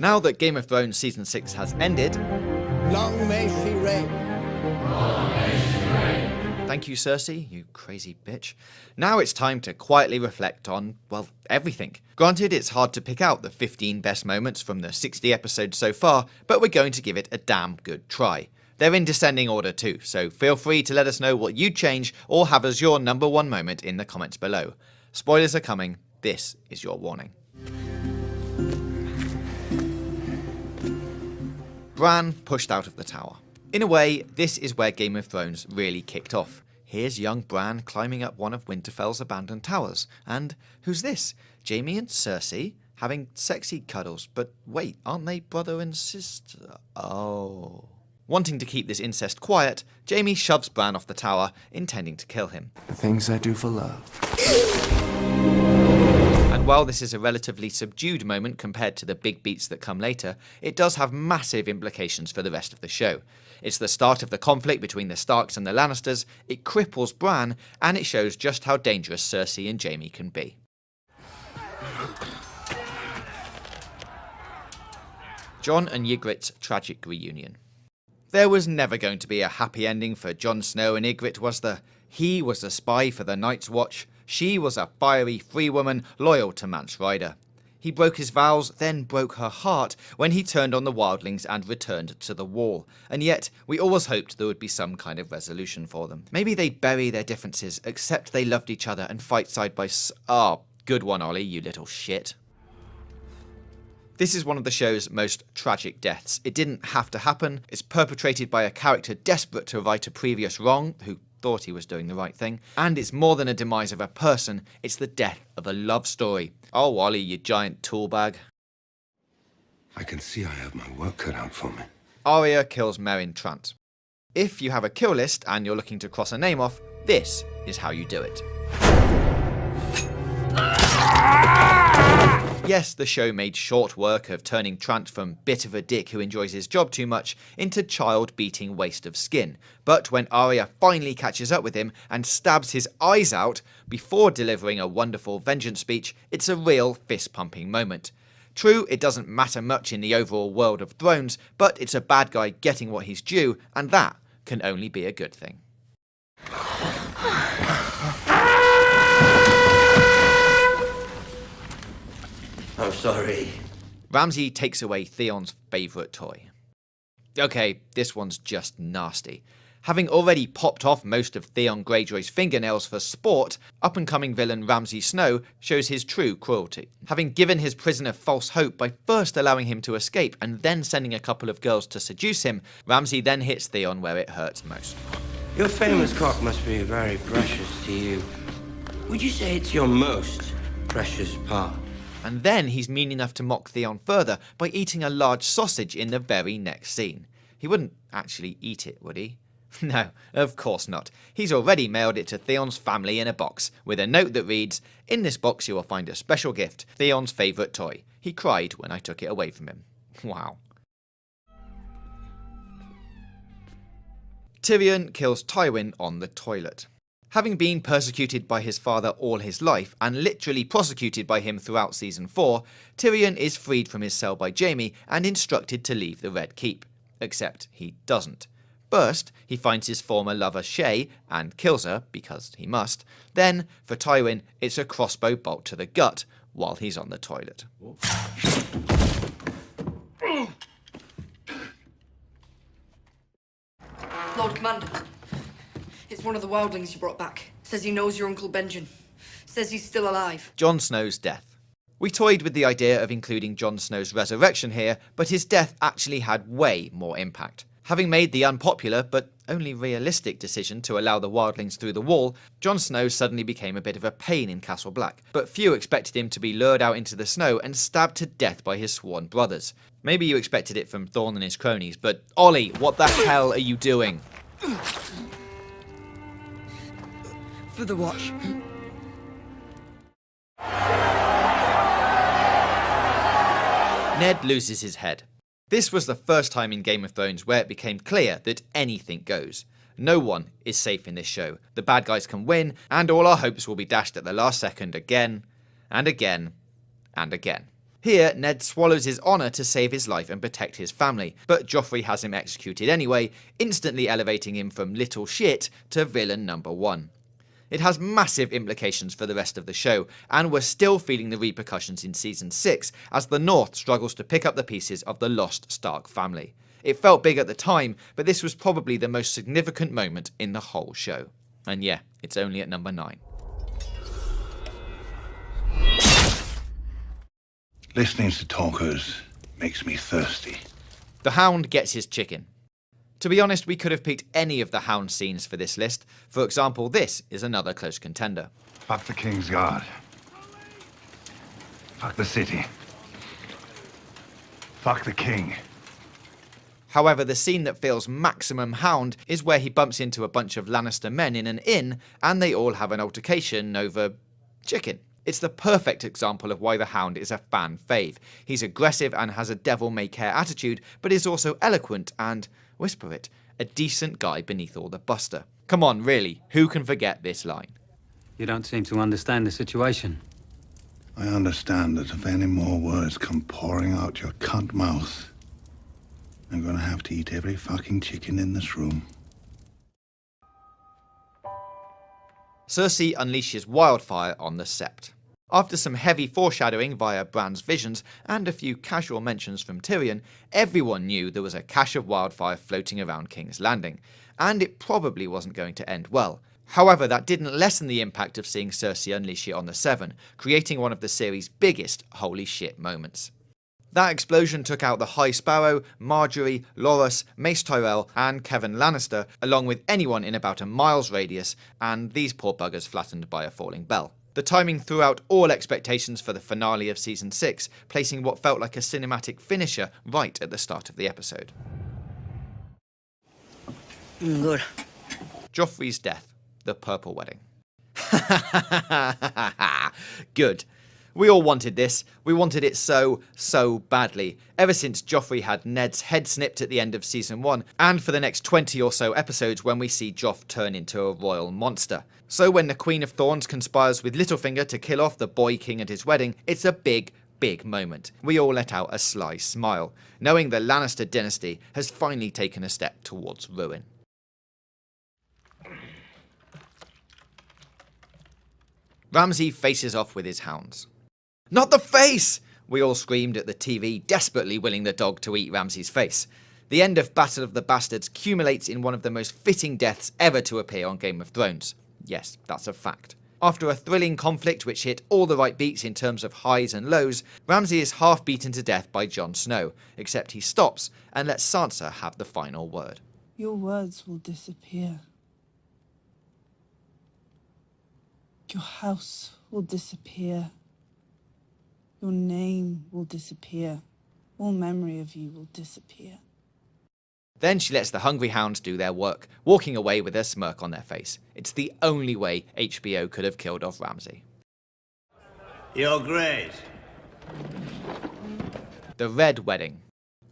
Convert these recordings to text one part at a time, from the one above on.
Now that Game of Thrones Season 6 has ended, long may she reign. Thank you, Cersei, you crazy bitch. Now it's time to quietly reflect on, well, everything. Granted, it's hard to pick out the 15 best moments from the 60 episodes so far, but we're going to give it a damn good try. They're in descending order too, so feel free to let us know what you'd change or have as your number one moment in the comments below. Spoilers are coming, this is your warning. Bran pushed out of the tower. In a way, this is where Game of Thrones really kicked off. Here's young Bran climbing up one of Winterfell's abandoned towers. And who's this? Jaime and Cersei having sexy cuddles. But wait, aren't they brother and sister? Oh. Wanting to keep this incest quiet, Jaime shoves Bran off the tower, intending to kill him. The things I do for love. And while this is a relatively subdued moment compared to the big beats that come later, it does have massive implications for the rest of the show. It's the start of the conflict between the Starks and the Lannisters, it cripples Bran, and it shows just how dangerous Cersei and Jaime can be. Jon and Ygritte's tragic reunion. There was never going to be a happy ending for Jon Snow and Ygritte, was there? He was a spy for the Night's Watch. She was a fiery free woman loyal to Mance Rayder. He broke his vows, then broke her heart when he turned on the wildlings and returned to the Wall. And yet, we always hoped there would be some kind of resolution for them. Maybe they bury their differences, accept they loved each other and fight side by Oh, good one, Ollie, you little shit. This is one of the show's most tragic deaths. It didn't have to happen. It's perpetrated by a character desperate to right a previous wrong, who thought he was doing the right thing. And it's more than a demise of a person, it's the death of a love story. Oh, Ollie, you giant tool bag. I can see I have my work cut out for me. Arya kills Meryn Trant. If you have a kill list and you're looking to cross a name off, this is how you do it. Yes, the show made short work of turning Trant from bit of a dick who enjoys his job too much into child-beating waste of skin. But when Arya finally catches up with him and stabs his eyes out before delivering a wonderful vengeance speech, it's a real fist-pumping moment. True, it doesn't matter much in the overall world of Thrones, but it's a bad guy getting what he's due, and that can only be a good thing. I'm sorry. Ramsay takes away Theon's favourite toy. Okay, this one's just nasty. Having already popped off most of Theon Greyjoy's fingernails for sport, up-and-coming villain Ramsay Snow shows his true cruelty. Having given his prisoner false hope by first allowing him to escape and then sending a couple of girls to seduce him, Ramsay then hits Theon where it hurts most. Your famous cock must be very precious to you. Would you say it's your most precious part? And then he's mean enough to mock Theon further by eating a large sausage in the very next scene. He wouldn't actually eat it, would he? No, of course not. He's already mailed it to Theon's family in a box, with a note that reads, "In this box you will find a special gift, Theon's favourite toy. He cried when I took it away from him." Wow. Tyrion kills Tywin on the toilet. Having been persecuted by his father all his life, and literally prosecuted by him throughout Season 4, Tyrion is freed from his cell by Jaime and instructed to leave the Red Keep. Except he doesn't. First, he finds his former lover Shae, and kills her, because he must. Then, for Tywin, it's a crossbow bolt to the gut, while he's on the toilet. Lord Commander, it's one of the wildlings you brought back. Says he knows your Uncle Benjen. Says he's still alive. Jon Snow's death. We toyed with the idea of including Jon Snow's resurrection here, but his death actually had way more impact. Having made the unpopular, but only realistic decision to allow the wildlings through the wall, Jon Snow suddenly became a bit of a pain in Castle Black, but few expected him to be lured out into the snow and stabbed to death by his sworn brothers. Maybe you expected it from Thorne and his cronies, but Ollie, what the hell are you doing? For the watch. Ned loses his head. This was the first time in Game of Thrones where it became clear that anything goes. No one is safe in this show. The bad guys can win, and all our hopes will be dashed at the last second again, and again, and again. Here, Ned swallows his honour to save his life and protect his family, but Joffrey has him executed anyway, instantly elevating him from little shit to villain number 1. It has massive implications for the rest of the show, and we're still feeling the repercussions in Season 6 as the North struggles to pick up the pieces of the lost Stark family. It felt big at the time, but this was probably the most significant moment in the whole show. And yeah, it's only at number 9. Listening to talkers makes me thirsty. The Hound gets his chicken. To be honest, we could have picked any of the Hound scenes for this list. For example, this is another close contender. Fuck the King's Guard. Fuck the city. Fuck the King. However, the scene that feels maximum Hound is where he bumps into a bunch of Lannister men in an inn, and they all have an altercation over chicken. It's the perfect example of why the Hound is a fan fave. He's aggressive and has a devil-may-care attitude, but is also eloquent and, whisper it, a decent guy beneath all the buster. Come on, really, who can forget this line? You don't seem to understand the situation. I understand that if any more words come pouring out your cunt mouth, I'm gonna have to eat every fucking chicken in this room. Cersei unleashes wildfire on the Sept. After some heavy foreshadowing via Bran's visions and a few casual mentions from Tyrion, everyone knew there was a cache of wildfire floating around King's Landing, and it probably wasn't going to end well. However, that didn't lessen the impact of seeing Cersei unleash it on the Seven, creating one of the series' biggest holy shit moments. That explosion took out the High Sparrow, Marjorie, Loras, Mace Tyrell, and Kevan Lannister, along with anyone in about a mile's radius, and these poor buggers flattened by a falling bell. The timing threw out all expectations for the finale of Season 6, placing what felt like a cinematic finisher right at the start of the episode. Good. Joffrey's death, the Purple Wedding. Good. We all wanted this. We wanted it so badly. Ever since Joffrey had Ned's head snipped at the end of Season 1, and for the next 20 or so episodes when we see Joff turn into a royal monster. So when the Queen of Thorns conspires with Littlefinger to kill off the boy king at his wedding, it's a big moment. We all let out a sly smile, knowing the Lannister dynasty has finally taken a step towards ruin. Ramsay faces off with his hounds. Not the face! We all screamed at the TV, desperately willing the dog to eat Ramsay's face. The end of Battle of the Bastards culminates in one of the most fitting deaths ever to appear on Game of Thrones. Yes, that's a fact. After a thrilling conflict which hit all the right beats in terms of highs and lows, Ramsay is half beaten to death by Jon Snow, except he stops and lets Sansa have the final word. Your words will disappear. Your house will disappear. Your name will disappear. All memory of you will disappear. Then she lets the hungry hounds do their work, walking away with a smirk on their face. It's the only way HBO could have killed off Ramsay. Your Grace. The Red Wedding.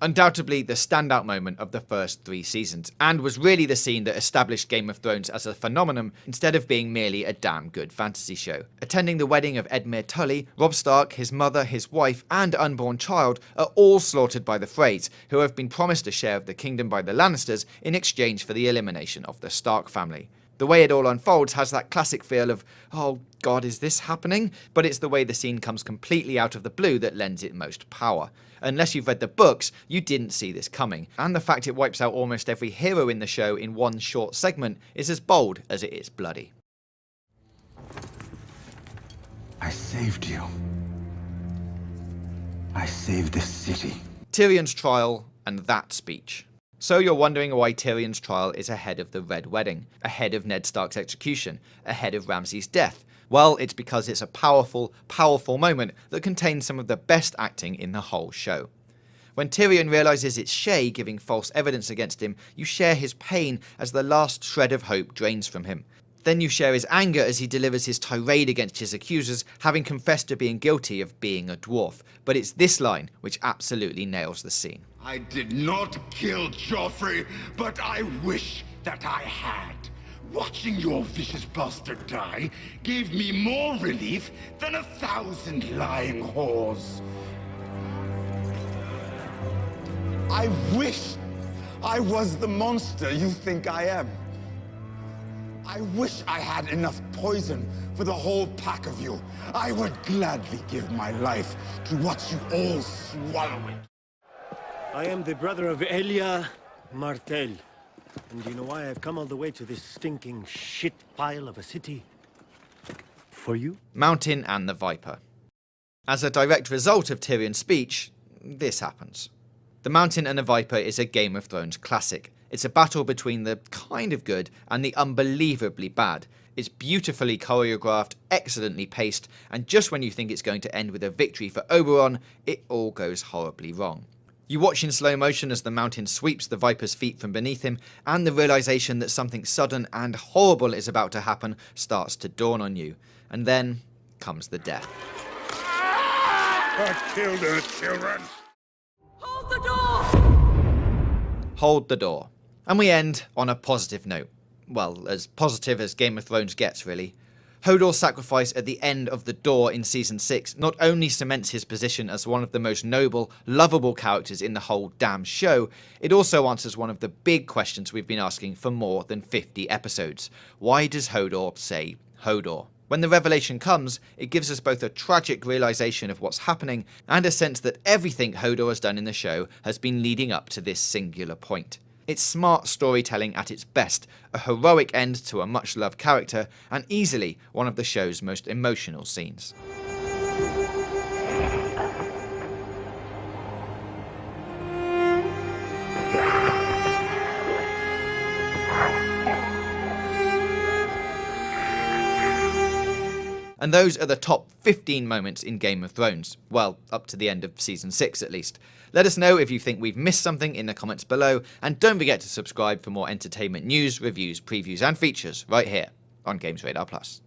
Undoubtedly the standout moment of the first 3 seasons, and was really the scene that established Game of Thrones as a phenomenon instead of being merely a damn good fantasy show. Attending the wedding of Edmure Tully, Robb Stark, his mother, his wife, and unborn child are all slaughtered by the Freys, who have been promised a share of the kingdom by the Lannisters in exchange for the elimination of the Stark family. The way it all unfolds has that classic feel of, oh god, is this happening? But it's the way the scene comes completely out of the blue that lends it most power. Unless you've read the books, you didn't see this coming, and the fact it wipes out almost every hero in the show in one short segment is as bold as it is bloody. I saved you. I saved this city. Tyrion's trial and that speech. So you're wondering why Tyrion's trial is ahead of the Red Wedding, ahead of Ned Stark's execution, ahead of Ramsay's death. Well, it's because it's a powerful moment that contains some of the best acting in the whole show. When Tyrion realises it's Shae giving false evidence against him, you share his pain as the last shred of hope drains from him. Then you share his anger as he delivers his tirade against his accusers, having confessed to being guilty of being a dwarf. But it's this line which absolutely nails the scene. I did not kill Joffrey, but I wish that I had. Watching your vicious bastard die gave me more relief than 1,000 lying whores. I wish I was the monster you think I am. I wish I had enough poison for the whole pack of you. I would gladly give my life to watch you all swallow it. I am the brother of Elia Martel. And do you know why I've come all the way to this stinking shit pile of a city? For you? Mountain and the Viper. As a direct result of Tyrion's speech, this happens. The Mountain and the Viper is a Game of Thrones classic. It's a battle between the kind of good and the unbelievably bad. It's beautifully choreographed, excellently paced, and just when you think it's going to end with a victory for Oberyn, it all goes horribly wrong. You watch in slow motion as the Mountain sweeps the Viper's feet from beneath him, and the realization that something sudden and horrible is about to happen starts to dawn on you. And then comes the death. I killed her children. Hold the door! Hold the door. And we end on a positive note. Well, as positive as Game of Thrones gets, really. Hodor's sacrifice at the end of the door in Season 6 not only cements his position as one of the most noble, lovable characters in the whole damn show, it also answers one of the big questions we've been asking for more than 50 episodes. Why does Hodor say Hodor? When the revelation comes, it gives us both a tragic realization of what's happening and a sense that everything Hodor has done in the show has been leading up to this singular point. It's smart storytelling at its best, a heroic end to a much-loved character, and easily one of the show's most emotional scenes. And those are the top 15 moments in Game of Thrones. Well, up to the end of Season 6 at least. Let us know if you think we've missed something in the comments below, and don't forget to subscribe for more entertainment news, reviews, previews and features right here on Games Radar Plus.